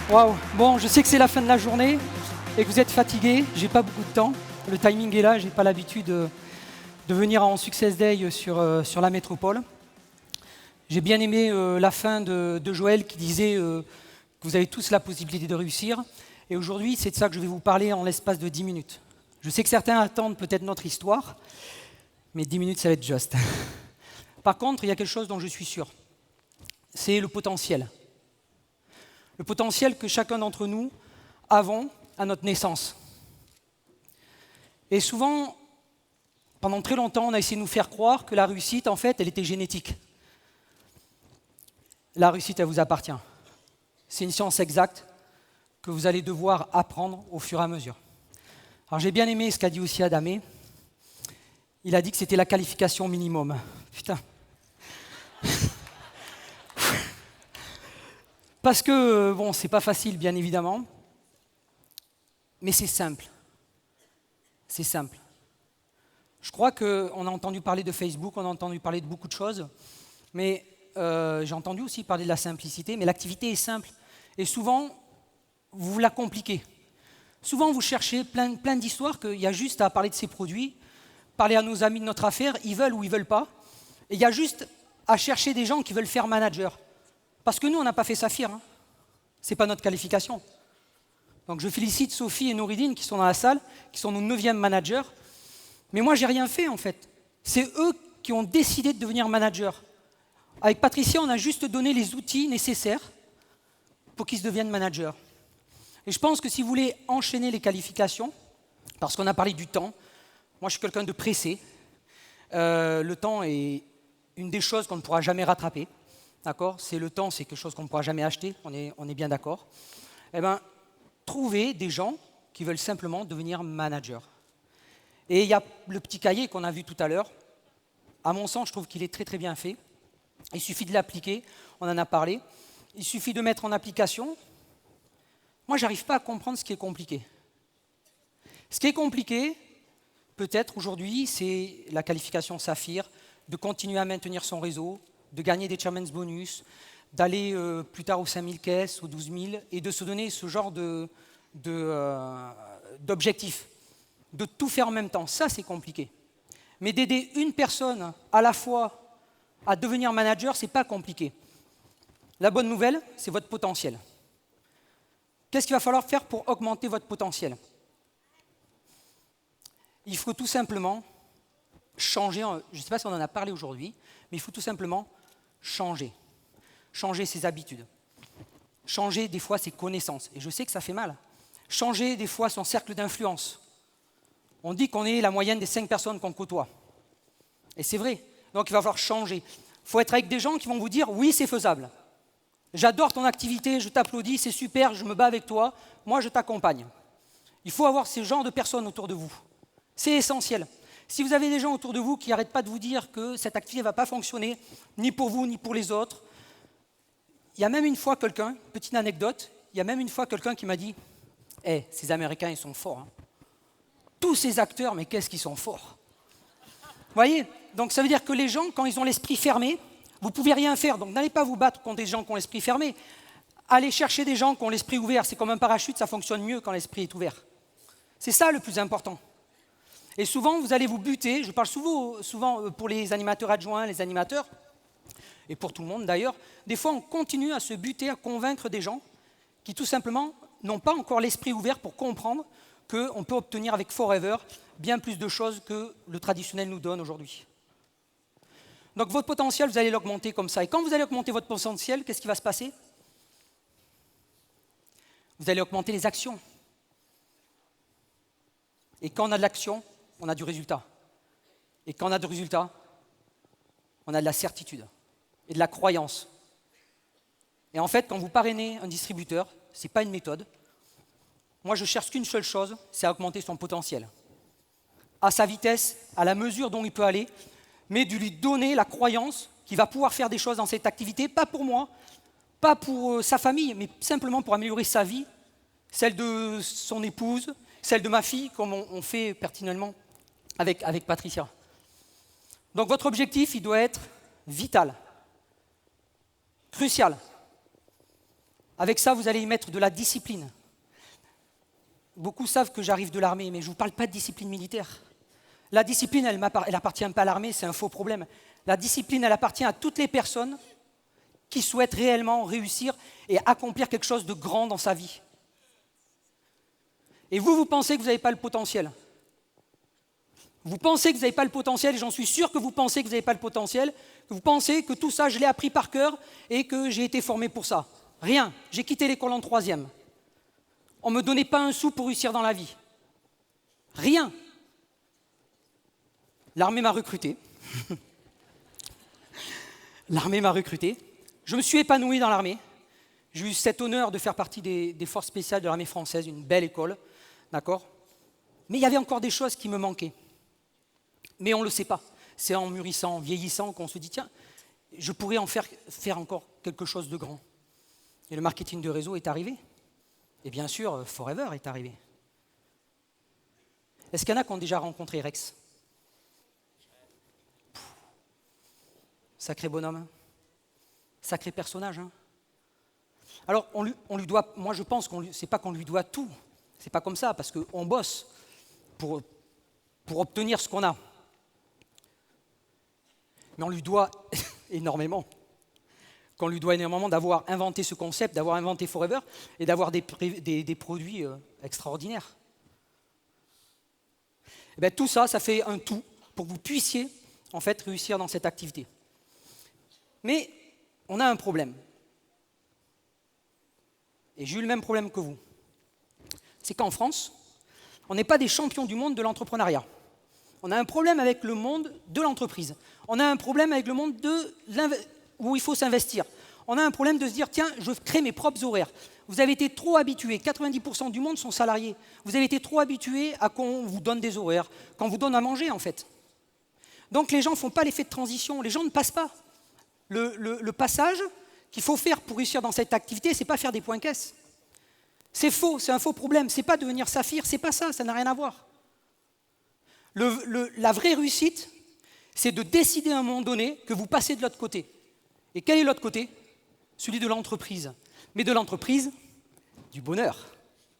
Waouh. Bon, je sais que c'est la fin de la journée et que vous êtes fatigués. J'ai pas beaucoup de temps. Le timing est là. J'ai pas l'habitude de venir en Success Day sur la métropole. J'ai bien aimé la fin de Joël qui disait que vous avez tous la possibilité de réussir. Et aujourd'hui, c'est de ça que je vais vous parler en l'espace de 10 minutes. Je sais que certains attendent peut-être notre histoire, mais 10 minutes, ça va être juste. Par contre, il y a quelque chose dont je suis sûr. C'est le potentiel. Le potentiel que chacun d'entre nous avons à notre naissance. Et souvent, pendant très longtemps, on a essayé de nous faire croire que la réussite, en fait, elle était génétique. La réussite, elle vous appartient. C'est une science exacte que vous allez devoir apprendre au fur et à mesure. Alors j'ai bien aimé ce qu'a dit aussi Adamé. Il a dit que c'était la qualification minimum. Putain. Parce que, bon, c'est pas facile, bien évidemment, mais c'est simple. C'est simple. Je crois qu'on a entendu parler de Facebook, on a entendu parler de beaucoup de choses, mais j'ai entendu aussi parler de la simplicité, mais l'activité est simple. Et souvent, vous la compliquez. Souvent, vous cherchez plein d'histoires qu'il y a juste à parler de ces produits, parler à nos amis de notre affaire, ils veulent ou ils ne veulent pas. Et il y a juste à chercher des gens qui veulent faire manager. Parce que nous, on n'a pas fait Saphir. Hein. Ce n'est pas notre qualification. Donc je félicite Sophie et Nouridine qui sont dans la salle, qui sont nos 9e managers. Mais moi, j'ai rien fait en fait. C'est eux qui ont décidé de devenir manager. Avec Patricia, on a juste donné les outils nécessaires pour qu'ils se deviennent managers. Et je pense que si vous voulez enchaîner les qualifications, parce qu'on a parlé du temps, moi je suis quelqu'un de pressé, le temps est une des choses qu'on ne pourra jamais rattraper. D'accord ? C'est le temps, c'est quelque chose qu'on ne pourra jamais acheter, on est bien d'accord. Eh bien, trouvez des gens qui veulent simplement devenir managers. Et il y a le petit cahier qu'on a vu tout à l'heure. À mon sens, je trouve qu'il est très très bien fait. Il suffit de l'appliquer, on en a parlé. Il suffit de mettre en application. Moi, je n'arrive pas à comprendre ce qui est compliqué. Ce qui est compliqué, peut-être aujourd'hui, c'est la qualification Saphir, de continuer à maintenir son réseau, de gagner des Chairman's Bonus, d'aller plus tard aux 5000 caisses, aux 12 000, et de se donner ce genre d'objectifs, de tout faire en même temps. Ça, c'est compliqué. Mais d'aider une personne à la fois à devenir manager, ce n'est pas compliqué. La bonne nouvelle, c'est votre potentiel. Qu'est-ce qu'il va falloir faire pour augmenter votre potentiel ? Il faut tout simplement changer, je ne sais pas si on en a parlé aujourd'hui, mais il faut tout simplement changer. Changer ses habitudes. Changer des fois ses connaissances. Et je sais que ça fait mal. Changer des fois son cercle d'influence. On dit qu'on est la moyenne des 5 personnes qu'on côtoie. Et c'est vrai. Donc il va falloir changer. Il faut être avec des gens qui vont vous dire « oui, c'est faisable ». J'adore ton activité, je t'applaudis, c'est super, je me bats avec toi, moi je t'accompagne. Il faut avoir ce genre de personnes autour de vous. C'est essentiel. Si vous avez des gens autour de vous qui n'arrêtent pas de vous dire que cette activité ne va pas fonctionner, ni pour vous, ni pour les autres, il y a même une fois quelqu'un, petite anecdote, il y a même une fois quelqu'un qui m'a dit « hey, ces Américains, ils sont forts. Hein. Tous ces acteurs, mais qu'est-ce qu'ils sont forts ?» Vous voyez ? Donc ça veut dire que les gens, quand ils ont l'esprit fermé, vous ne pouvez rien faire. Donc n'allez pas vous battre contre des gens qui ont l'esprit fermé. Allez chercher des gens qui ont l'esprit ouvert. C'est comme un parachute, ça fonctionne mieux quand l'esprit est ouvert. C'est ça le plus important. Et souvent, vous allez vous buter. Je parle souvent pour les animateurs adjoints, les animateurs, et pour tout le monde d'ailleurs. Des fois, on continue à se buter, à convaincre des gens qui tout simplement n'ont pas encore l'esprit ouvert pour comprendre qu'on peut obtenir avec Forever bien plus de choses que le traditionnel nous donne aujourd'hui. Donc votre potentiel, vous allez l'augmenter comme ça. Et quand vous allez augmenter votre potentiel, qu'est-ce qui va se passer ? Vous allez augmenter les actions. Et quand on a de l'action, on a du résultat. Et quand on a du résultat, on a de la certitude et de la croyance. Et en fait, quand vous parrainez un distributeur, ce n'est pas une méthode. Moi, je cherche qu'une seule chose, c'est à augmenter son potentiel. À sa vitesse, à la mesure dont il peut aller, mais de lui donner la croyance qu'il va pouvoir faire des choses dans cette activité, pas pour moi, pas pour sa famille, mais simplement pour améliorer sa vie, celle de son épouse, celle de ma fille, comme on fait pertinemment avec Patricia. Donc votre objectif, il doit être vital, crucial. Avec ça, vous allez y mettre de la discipline. Beaucoup savent que j'arrive de l'armée, mais je ne vous parle pas de discipline militaire. La discipline, elle n'appartient pas à l'armée, c'est un faux problème. La discipline, elle appartient à toutes les personnes qui souhaitent réellement réussir et accomplir quelque chose de grand dans sa vie. Et vous pensez que vous n'avez pas le potentiel. Vous pensez que vous n'avez pas le potentiel, et j'en suis sûr que vous pensez que vous n'avez pas le potentiel, que vous pensez que tout ça, je l'ai appris par cœur et que j'ai été formé pour ça. Rien. J'ai quitté l'école en 3e. On ne me donnait pas un sou pour réussir dans la vie. Rien. L'armée m'a recruté. L'armée m'a recruté. Je me suis épanoui dans l'armée. J'ai eu cet honneur de faire partie des forces spéciales de l'armée française, une belle école. D'accord ? Mais il y avait encore des choses qui me manquaient. Mais on ne le sait pas. C'est en mûrissant, en vieillissant qu'on se dit, tiens, je pourrais en faire encore quelque chose de grand. Et le marketing de réseau est arrivé. Et bien sûr, Forever est arrivé. Est-ce qu'il y en a qui ont déjà rencontré Rex ? Sacré bonhomme, hein. Sacré personnage. Hein. Alors, on lui doit, moi je pense c'est pas qu'on lui doit tout. C'est pas comme ça, parce qu'on bosse pour obtenir ce qu'on a. Mais on lui doit énormément. Qu'on lui doit énormément d'avoir inventé ce concept, d'avoir inventé Forever et d'avoir des produits extraordinaires. Et bien, tout ça, ça fait un tout pour que vous puissiez en fait réussir dans cette activité. Mais on a un problème. Et j'ai eu le même problème que vous. C'est qu'en France, on n'est pas des champions du monde de l'entrepreneuriat. On a un problème avec le monde de l'entreprise. On a un problème avec le monde où il faut s'investir. On a un problème de se dire, tiens, je crée mes propres horaires. Vous avez été trop habitués, 90% du monde sont salariés. Vous avez été trop habitués à qu'on vous donne des horaires, qu'on vous donne à manger en fait. Donc les gens ne font pas l'effet de transition, les gens ne passent pas. Le passage qu'il faut faire pour réussir dans cette activité, ce n'est pas faire des points caisses. C'est faux, c'est un faux problème. Ce n'est pas devenir saphir, c'est pas ça n'a rien à voir. La vraie réussite, c'est de décider à un moment donné que vous passez de l'autre côté. Et quel est l'autre côté ? Celui de l'entreprise. Mais de l'entreprise, du bonheur,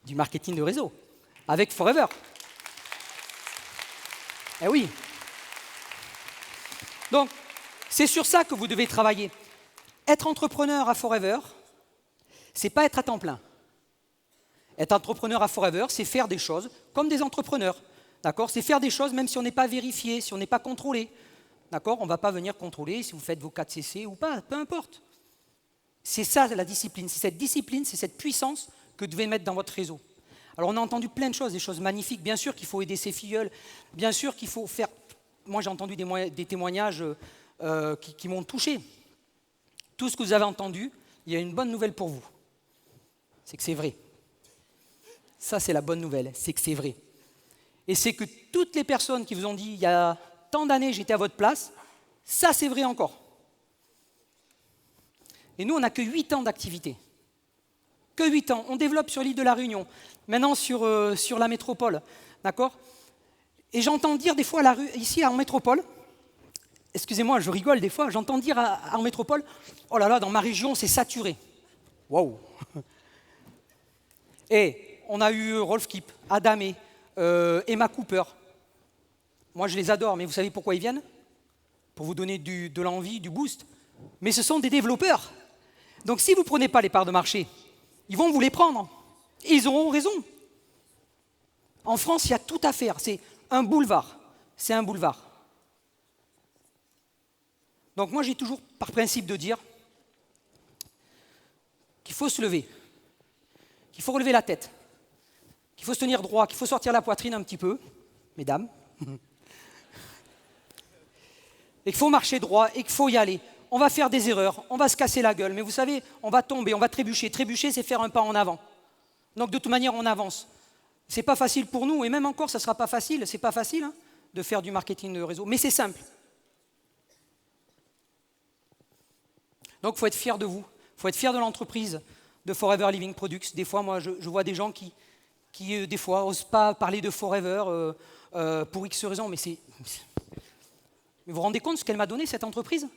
du marketing de réseau, avec Forever. Eh oui. Donc, c'est sur ça que vous devez travailler. Être entrepreneur à Forever, c'est pas être à temps plein. Être entrepreneur à Forever, c'est faire des choses comme des entrepreneurs. D'accord ? C'est faire des choses même si on n'est pas vérifié, si on n'est pas contrôlé. D'accord ? On ne va pas venir contrôler si vous faites vos 4 CC ou pas, peu importe. C'est ça la discipline. C'est cette discipline, c'est cette puissance que vous devez mettre dans votre réseau. Alors on a entendu plein de choses, des choses magnifiques. Bien sûr qu'il faut aider ses filleuls. Bien sûr qu'il faut faire... Moi j'ai entendu des témoignages qui m'ont touché. Tout ce que vous avez entendu, il y a une bonne nouvelle pour vous. C'est que c'est vrai. Ça c'est la bonne nouvelle, c'est que c'est vrai. Et c'est que toutes les personnes qui vous ont dit il y a tant d'années j'étais à votre place, ça c'est vrai encore. Et nous on n'a que 8 ans d'activité. Que 8 ans. On développe sur l'île de la Réunion, maintenant sur la métropole. D'accord ? Et j'entends dire des fois ici en métropole, excusez-moi je rigole des fois, j'entends dire en métropole, oh là là dans ma région c'est saturé. Waouh. Et on a eu Rolf Kipp, Adamé, Emma Cooper. Moi, je les adore, mais vous savez pourquoi ils viennent ? Pour vous donner de l'envie, du boost. Mais ce sont des développeurs. Donc, si vous ne prenez pas les parts de marché, ils vont vous les prendre. Et ils auront raison. En France, il y a tout à faire. C'est un boulevard. C'est un boulevard. Donc, moi, j'ai toujours, par principe, de dire qu'il faut se lever, qu'il faut relever la tête, qu'il faut se tenir droit, qu'il faut sortir la poitrine un petit peu, mesdames, et qu'il faut marcher droit et qu'il faut y aller. On va faire des erreurs, on va se casser la gueule, mais vous savez, on va tomber, on va trébucher. Trébucher, c'est faire un pas en avant. Donc de toute manière, on avance. C'est pas facile pour nous, et même encore, ça sera pas facile. C'est pas facile hein, de faire du marketing de réseau, mais c'est simple. Donc il faut être fier de vous, il faut être fier de l'entreprise de Forever Living Products. Des fois, moi, je vois des gens qui des fois, n'osent pas parler de Forever pour X raisons, mais vous vous rendez compte de ce qu'elle m'a donné, cette entreprise ?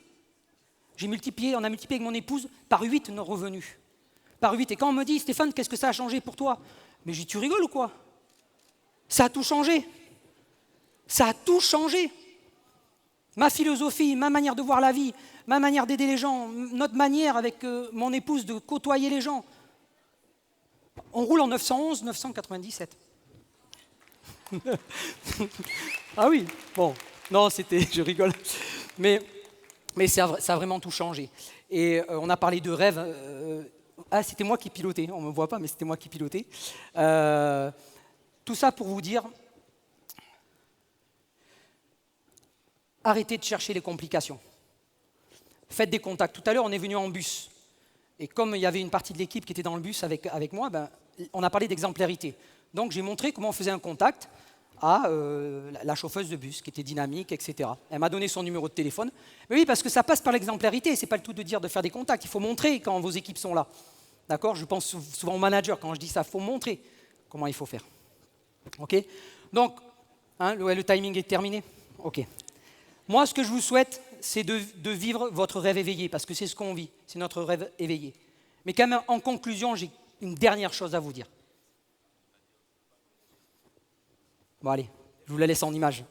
On a multiplié avec mon épouse par 8 nos revenus. par 8. Et quand on me dit, Stéphane, qu'est-ce que ça a changé pour toi? Mais je dis, tu rigoles ou quoi? Ça a tout changé. Ça a tout changé. Ma philosophie, ma manière de voir la vie, ma manière d'aider les gens, notre manière avec mon épouse de côtoyer les gens. On roule en 911, 997. Ah oui, bon, non, je rigole. Mais ça a vraiment tout changé. Et on a parlé de rêve. C'était moi qui pilotais, on ne me voit pas, mais c'était moi qui pilotais. Tout ça pour vous dire, arrêtez de chercher les complications. Faites des contacts. Tout à l'heure, on est venu en bus. Et comme il y avait une partie de l'équipe qui était dans le bus avec moi, on a parlé d'exemplarité. Donc j'ai montré comment on faisait un contact à la chauffeuse de bus, qui était dynamique, etc. Elle m'a donné son numéro de téléphone. Mais oui, parce que ça passe par l'exemplarité. Ce n'est pas le tout de dire de faire des contacts. Il faut montrer quand vos équipes sont là. D'accord? Je pense souvent aux managers quand je dis ça. Il faut montrer comment il faut faire. OK? Donc, le timing est terminé? OK. Moi, ce que je vous souhaite, c'est de vivre votre rêve éveillé, parce que c'est ce qu'on vit, c'est notre rêve éveillé. Mais quand même, en conclusion, j'ai une dernière chose à vous dire. Bon, allez, je vous la laisse en image.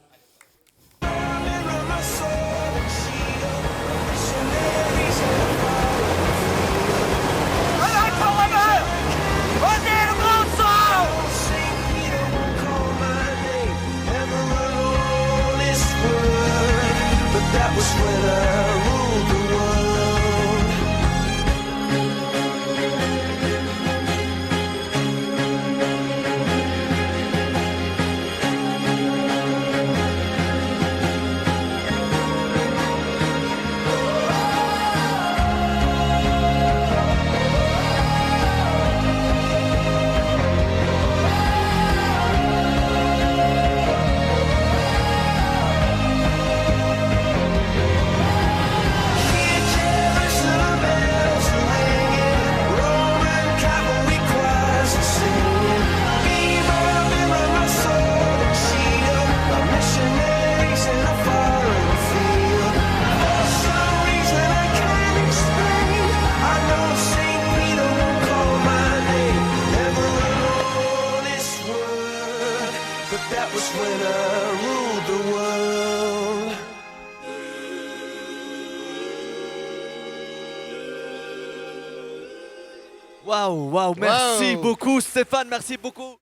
Waouh, merci beaucoup Stéphane, merci beaucoup.